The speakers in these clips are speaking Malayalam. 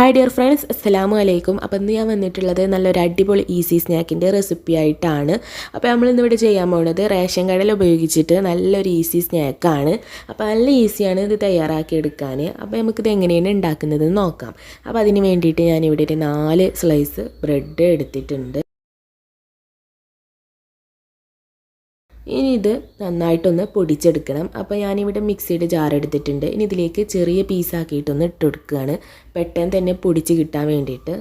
ഹായ് ഡിയർ ഫ്രണ്ട്സ്, അസ്സലാമു അലൈക്കും. അപ്പോൾ ഇന്ന് ഞാൻ വന്നിട്ടുള്ളത് നല്ലൊരു അടിപൊളി ഈസി സ്നാക്കിൻ്റെ റെസിപ്പി ആയിട്ടാണ്. അപ്പോൾ നമ്മളിന്നിവിടെ ചെയ്യാൻ പോകുന്നത് റേഷൻ കടല ഉപയോഗിച്ചിട്ട് നല്ലൊരു ഈസി സ്നാക്കാണ്. അപ്പോൾ നല്ല ഈസിയാണ് ഇത് തയ്യാറാക്കി എടുക്കാൻ. അപ്പോൾ നമുക്കിത് എങ്ങനെയാണ് ഉണ്ടാക്കുന്നതെന്ന് നോക്കാം. അപ്പോൾ അതിന് വേണ്ടിയിട്ട് ഞാനിവിടെ ഒരു 4 സ്ലൈസ് ബ്രെഡ് എടുത്തിട്ടുണ്ട്. ഇനി ഇത് നന്നായിട്ടൊന്ന് പൊടിച്ചെടുക്കണം. അപ്പോൾ ഞാനിവിടെ മിക്സിയുടെ ജാർ എടുത്തിട്ടുണ്ട്. ഇനി ഇതിലേക്ക് ചെറിയ പീസാക്കിയിട്ടൊന്ന് ഇട്ട് കൊടുക്കുകയാണ്, പെട്ടെന്ന് തന്നെ പൊടിച്ച് കിട്ടാൻ വേണ്ടിയിട്ട്.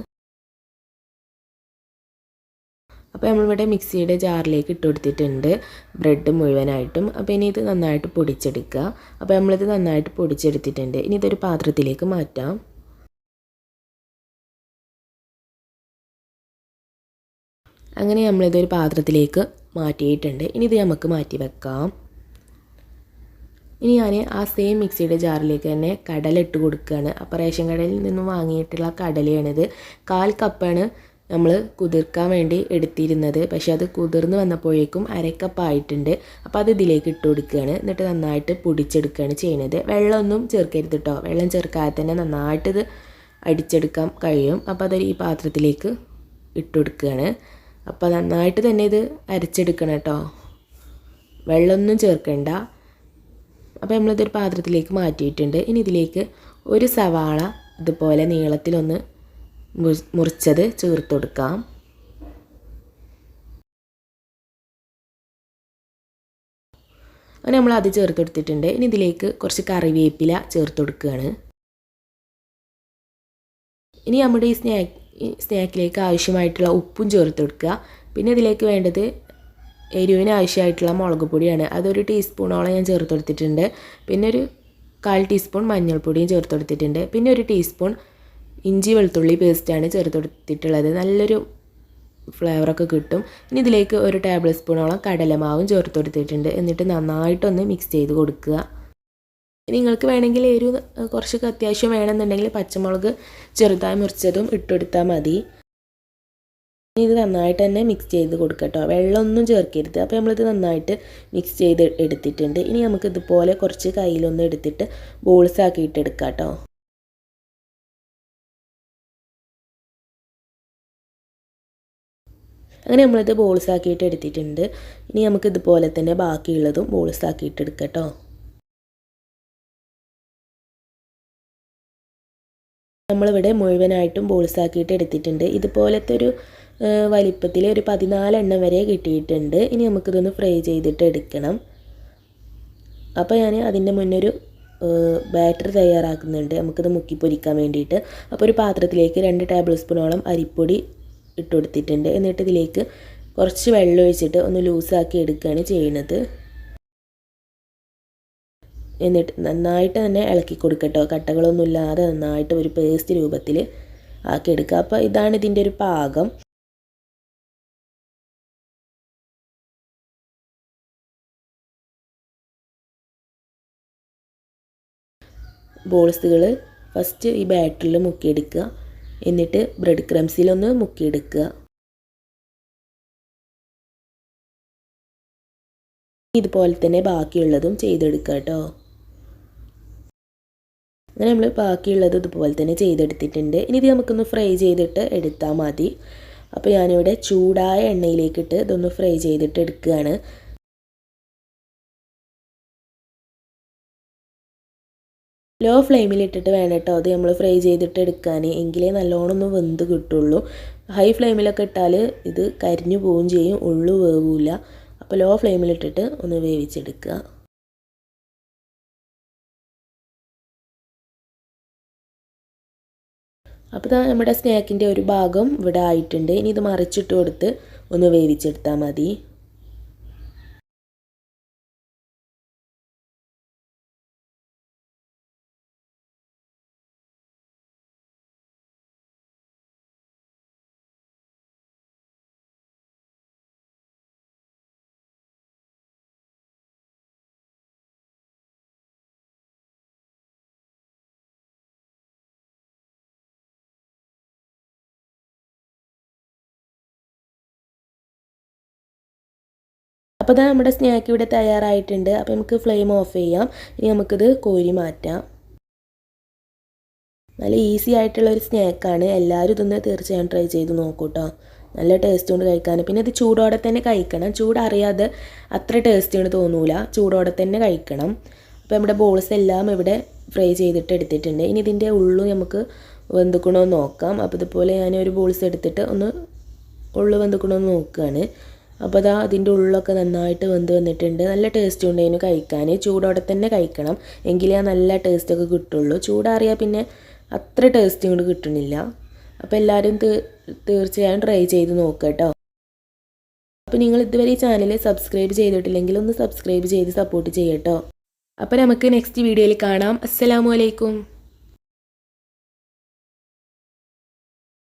അപ്പോൾ നമ്മളിവിടെ മിക്സിയുടെ ജാറിലേക്ക് ഇട്ട് കൊടുത്തിട്ടുണ്ട് ബ്രെഡ് മുഴുവനായിട്ടും. അപ്പോൾ ഇനി ഇത് നന്നായിട്ട് പൊടിച്ചെടുക്കുക. അപ്പോൾ നമ്മളിത് നന്നായിട്ട് പൊടിച്ചെടുത്തിട്ടുണ്ട്. ഇനി ഇതൊരു പാത്രത്തിലേക്ക് മാറ്റാം. അങ്ങനെ നമ്മളിതൊരു പാത്രത്തിലേക്ക് മാറ്റിയിട്ടുണ്ട്. ഇനി ഇത് നമുക്ക് മാറ്റി വെക്കാം. ഇനി ഞാൻ ആ സെയിം മിക്സിയുടെ ജാറിലേക്ക് തന്നെ കടല ഇട്ട് കൊടുക്കുകയാണ്. അപ്പോൾ റേഷൻ കടയിൽ നിന്നും വാങ്ങിയിട്ടുള്ള കടലയാണിത്. 1/4 കപ്പാണ് നമ്മൾ കുതിർക്കാൻ വേണ്ടി എടുത്തിരുന്നത്. പക്ഷേ അത് കുതിർന്ന് വന്നപ്പോഴേക്കും 1/2 കപ്പ് ആയിട്ടുണ്ട്. അപ്പോൾ അത് ഇതിലേക്ക് ഇട്ട് കൊടുക്കുകയാണ്. എന്നിട്ട് നന്നായിട്ട് പൊടിച്ചെടുക്കുകയാണ് ചെയ്യുന്നത്. വെള്ളമൊന്നും ചേർക്കരുത് കേട്ടോ. വെള്ളം ചേർക്കാതെ തന്നെ നന്നായിട്ട് ഇത് അടിച്ചെടുക്കാൻ കഴിയും. അപ്പോൾ അത് ഈ പാത്രത്തിലേക്ക് ഇട്ട് കൊടുക്കുകയാണ്. അപ്പോൾ നന്നായിട്ട് തന്നെ ഇത് അരച്ചെടുക്കണം കേട്ടോ, വെള്ളമൊന്നും ചേർക്കണ്ട. അപ്പോൾ നമ്മളിതൊരു പാത്രത്തിലേക്ക് മാറ്റിയിട്ടുണ്ട്. ഇനി ഇതിലേക്ക് ഒരു സവാള ഇതുപോലെ നീളത്തിലൊന്ന് മുറിച്ചത് ചേർത്ത് കൊടുക്കാം. അങ്ങനെ നമ്മളത് ചേർത്ത് കൊടുത്തിട്ടുണ്ട്. ഇനി ഇതിലേക്ക് കുറച്ച് കറിവേപ്പില ചേർത്ത് കൊടുക്കുകയാണ്. ഇനി നമ്മുടെ ഈ സ്നാക്കിലേക്ക് ആവശ്യമായിട്ടുള്ള ഉപ്പും ചേർത്ത് കൊടുക്കുക. പിന്നെ ഇതിലേക്ക് വേണ്ടത് എരിവിന് ആവശ്യമായിട്ടുള്ള മുളക് പൊടിയാണ്. അതൊരു ടീസ്പൂണോളം ഞാൻ ചേർത്ത് കൊടുത്തിട്ടുണ്ട്. പിന്നെ ഒരു 1/4 ടീസ്പൂൺ മഞ്ഞൾപ്പൊടിയും ചേർത്ത് കൊടുത്തിട്ടുണ്ട്. പിന്നെ ഒരു ടീസ്പൂൺ ഇഞ്ചി വെളുത്തുള്ളി പേസ്റ്റാണ് ചേർത്ത് കൊടുത്തിട്ടുള്ളത്. നല്ലൊരു ഫ്ലേവറൊക്കെ കിട്ടും. ഇനി ഇതിലേക്ക് ഒരു ടേബിൾ സ്പൂണോളം കടലമാവും ചേർത്ത് കൊടുത്തിട്ടുണ്ട്. എന്നിട്ട് നന്നായിട്ടൊന്ന് മിക്സ് ചെയ്ത് കൊടുക്കുക. നിങ്ങൾക്ക് വേണമെങ്കിൽ എരിവ് കുറച്ചൊക്കെ അത്യാവശ്യം വേണമെന്നുണ്ടെങ്കിൽ പച്ചമുളക് ചെറുതായി മുറിച്ചതും ഇട്ടെടുത്താൽ മതി. ഇത് നന്നായിട്ട് തന്നെ മിക്സ് ചെയ്ത് കൊടുക്കട്ടോ, വെള്ളമൊന്നും ചേർക്കരുത്. അപ്പോൾ നമ്മളിത് നന്നായിട്ട് മിക്സ് ചെയ്ത് എടുത്തിട്ടുണ്ട്. ഇനി നമുക്ക് ഇതുപോലെ കുറച്ച് കയ്യിലൊന്ന് എടുത്തിട്ട് ബോൾസ് ആക്കിയിട്ട് എടുക്കാം കേട്ടോ. അങ്ങനെ നമ്മളിത് ബോൾസ് ആക്കിയിട്ട് എടുത്തിട്ടുണ്ട്. ഇനി നമുക്ക് ഇതുപോലെ തന്നെ ബാക്കിയുള്ളതും ബോൾസ് ആക്കിയിട്ട് എടുക്കാം കേട്ടോ. നമ്മളിവിടെ മുഴുവനായിട്ടും ബോൾസ് ആക്കിയിട്ട് എടുത്തിട്ടുണ്ട്. ഇതുപോലത്തെ ഒരു വലിപ്പത്തിൽ ഒരു 14 എണ്ണം വരെ കിട്ടിയിട്ടുണ്ട്. ഇനി നമുക്കിതൊന്ന് ഫ്രൈ ചെയ്തിട്ട് എടുക്കണം. അപ്പോൾ ഞാൻ അതിൻ്റെ മുന്നൊരു ബാറ്റർ തയ്യാറാക്കുന്നുണ്ട്, നമുക്കിത് മുക്കി പൊരിക്കാൻ വേണ്ടിയിട്ട്. അപ്പോൾ ഒരു പാത്രത്തിലേക്ക് 2 ടേബിൾ സ്പൂണോളം അരിപ്പൊടി ഇട്ട് കൊടുത്തിട്ടുണ്ട്. എന്നിട്ട് ഇതിലേക്ക് കുറച്ച് വെള്ളം ഒഴിച്ചിട്ട് ഒന്ന് ലൂസാക്കി എടുക്കുകയാണ് ചെയ്യുന്നത്. എന്നിട്ട് നന്നായിട്ട് തന്നെ ഇളക്കി കൊടുക്കട്ടോ, കട്ടകളൊന്നും ഇല്ലാതെ നന്നായിട്ട് ഒരു പേസ്റ്റ് രൂപത്തിൽ ആക്കിയെടുക്കുക. അപ്പോൾ ഇതാണ് ഇതിൻ്റെ ഒരു പാകം. ബോൾസുകൾ ഫസ്റ്റ് ഈ ബാറ്ററിൽ മുക്കിയെടുക്കുക. എന്നിട്ട് ബ്രെഡ് ക്രംസിലൊന്ന് മുക്കിയെടുക്കുക. ഇതുപോലെ തന്നെ ബാക്കിയുള്ളതും ചെയ്തെടുക്കുക കേട്ടോ. അങ്ങനെ നമ്മൾ ബാക്കിയുള്ളത് ഇതുപോലെ തന്നെ ചെയ്തെടുത്തിട്ടുണ്ട്. ഇനി ഇത് നമുക്കൊന്ന് ഫ്രൈ ചെയ്തിട്ട് എടുത്താൽ മതി. അപ്പോൾ ഞാനിവിടെ ചൂടായ എണ്ണയിലേക്കിട്ട് ഇതൊന്ന് ഫ്രൈ ചെയ്തിട്ട് എടുക്കുകയാണ്. ലോ ഫ്ലെയിമിലിട്ടിട്ട് വേണം കേട്ടോ അത് നമ്മൾ ഫ്രൈ ചെയ്തിട്ട് എടുക്കാൻ, എങ്കിലേ നല്ലോണം ഒന്ന് വെന്ത് കിട്ടുള്ളൂ. ഹൈ ഫ്ലെയിമിലൊക്കെ ഇട്ടാൽ ഇത് കരിഞ്ഞു പോവുകയും ചെയ്യും, ഉള്ളു വേവില്ല. അപ്പോൾ ലോ ഫ്ലെയിമിലിട്ടിട്ട് ഒന്ന് വേവിച്ചെടുക്കുക. അപ്പോൾ നമ്മുടെ സ്നാക്കിൻ്റെ ഒരു ഭാഗം ഇവിടെ ആയിട്ടുണ്ട്. ഇനി ഇത് മറിച്ചിട്ട് കൊടുത്ത് ഒന്ന് വേവിച്ചെടുത്താൽ മതി. അപ്പോൾ ഇതാ നമ്മുടെ സ്നാക്ക് ഇവിടെ തയ്യാറായിട്ടുണ്ട്. അപ്പോൾ നമുക്ക് ഫ്ലെയിം ഓഫ് ചെയ്യാം. ഇനി നമുക്കിത് കോരി മാറ്റാം. നല്ല ഈസി ആയിട്ടുള്ള ഒരു സ്നാക്കാണ്. എല്ലാവരും ഇതൊന്ന് തീർച്ചയായും ട്രൈ ചെയ്ത് നോക്കൂ കേട്ടോ. നല്ല ടേസ്റ്റ് കൊണ്ട് കഴിക്കാൻ. പിന്നെ ഇത് ചൂടോടെ തന്നെ കഴിക്കണം. ചൂടറിയാതെ അത്ര ടേസ്റ്റ് കൊണ്ട് തോന്നൂല. ചൂടോടെ തന്നെ കഴിക്കണം. അപ്പോൾ നമ്മുടെ ബോൾസ് എല്ലാം ഇവിടെ ഫ്രൈ ചെയ്തിട്ട് എടുത്തിട്ടുണ്ട്. ഇനി ഇതിൻ്റെ ഉള്ളു നമുക്ക് വെന്തുക്കണോ എന്ന് നോക്കാം. അപ്പോൾ ഇതുപോലെ ഞാൻ ഒരു ബോൾസ് എടുത്തിട്ട് ഒന്ന് ഉള്ളു വെന്തുക്കണോ എന്ന് നോക്കുകയാണ്. അപ്പോൾ അതാ അതിൻ്റെ ഉള്ളൊക്കെ നന്നായിട്ട് വെന്ത് വന്നിട്ടുണ്ട്. നല്ല ടേസ്റ്റ് ഉണ്ട് ഇതിന് കഴിക്കാൻ. ചൂടോടെ തന്നെ കഴിക്കണം, എങ്കിലേ ആ നല്ല ടേസ്റ്റൊക്കെ കിട്ടുള്ളൂ. ചൂടാറിയാൽ പിന്നെ അത്ര ടേസ്റ്റ് കൊണ്ട് കിട്ടുന്നില്ല. അപ്പോൾ എല്ലാവരും തീർച്ചയായും ട്രൈ ചെയ്ത് നോക്കുക കേട്ടോ. അപ്പോൾ നിങ്ങൾ ഇതുവരെ ഈ ചാനൽ സബ്സ്ക്രൈബ് ചെയ്തിട്ടില്ലെങ്കിൽ ഒന്ന് സബ്സ്ക്രൈബ് ചെയ്ത് സപ്പോർട്ട് ചെയ്യട്ടോ. അപ്പോൾ നമുക്ക് നെക്സ്റ്റ് വീഡിയോയിൽ കാണാം. അസ്സലാമു അലൈക്കും.